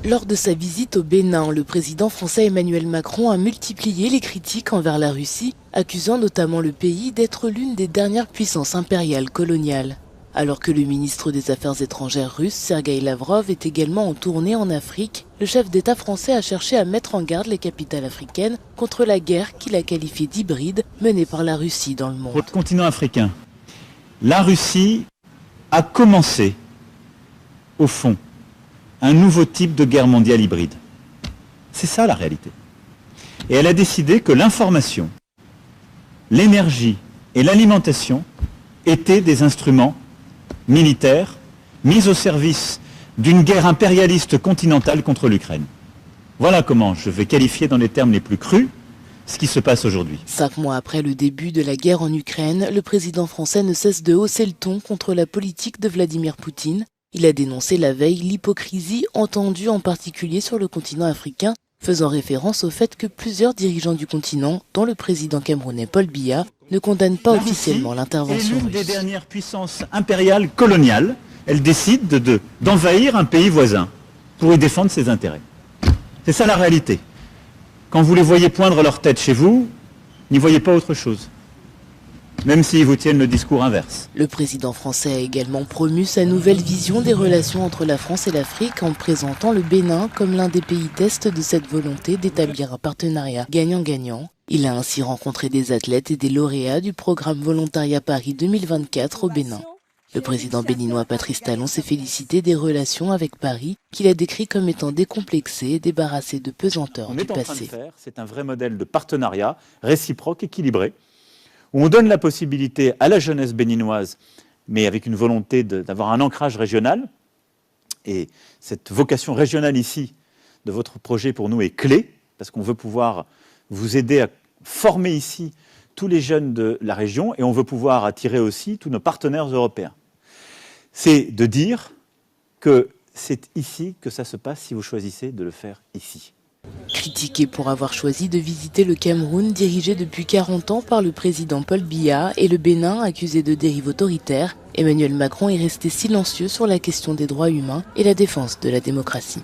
Lors de sa visite au Bénin, le président français Emmanuel Macron a multiplié les critiques envers la Russie, accusant notamment le pays d'être l'une des dernières puissances impériales coloniales. Alors que le ministre des Affaires étrangères russe, Sergueï Lavrov, est également en tournée en Afrique, le chef d'État français a cherché à mettre en garde les capitales africaines contre la guerre qu'il a qualifiée d'hybride menée par la Russie dans le monde. Pour le continent africain, la Russie a commencé, au fond, un nouveau type de guerre mondiale hybride. C'est ça la réalité. Et elle a décidé que l'information, l'énergie et l'alimentation étaient des instruments militaires mis au service d'une guerre impérialiste continentale contre l'Ukraine. Voilà comment je vais qualifier dans les termes les plus crus ce qui se passe aujourd'hui. 5 mois après le début de la guerre en Ukraine, le président français ne cesse de hausser le ton contre la politique de Vladimir Poutine. Il a dénoncé la veille l'hypocrisie entendue en particulier sur le continent africain, faisant référence au fait que plusieurs dirigeants du continent, dont le président camerounais Paul Biya, ne condamnent pas officiellement l'intervention russe. C'est l'une des dernières puissances impériales coloniales. Elle décide d'envahir un pays voisin pour y défendre ses intérêts. C'est ça la réalité. Quand vous les voyez poindre leur tête chez vous, n'y voyez pas autre chose. Même s'ils vous tiennent le discours inverse. Le président français a également promu sa nouvelle vision des relations entre la France et l'Afrique en présentant le Bénin comme l'un des pays tests de cette volonté d'établir un partenariat gagnant-gagnant. Il a ainsi rencontré des athlètes et des lauréats du programme Volontariat Paris 2024 au Bénin. Le président béninois Patrice Talon s'est félicité des relations avec Paris, qu'il a décrit comme étant décomplexées et débarrassées de pesanteur du passé. C'est un vrai modèle de partenariat réciproque, équilibré, où on donne la possibilité à la jeunesse béninoise, mais avec une volonté d'avoir un ancrage régional. Et cette vocation régionale ici, de votre projet pour nous, est clé, parce qu'on veut pouvoir vous aider à former ici tous les jeunes de la région, et on veut pouvoir attirer aussi tous nos partenaires européens. C'est de dire que c'est ici que ça se passe si vous choisissez de le faire ici. Critiqué pour avoir choisi de visiter le Cameroun, dirigé depuis 40 ans par le président Paul Biya, et le Bénin, accusé de dérive autoritaire, Emmanuel Macron est resté silencieux sur la question des droits humains et la défense de la démocratie.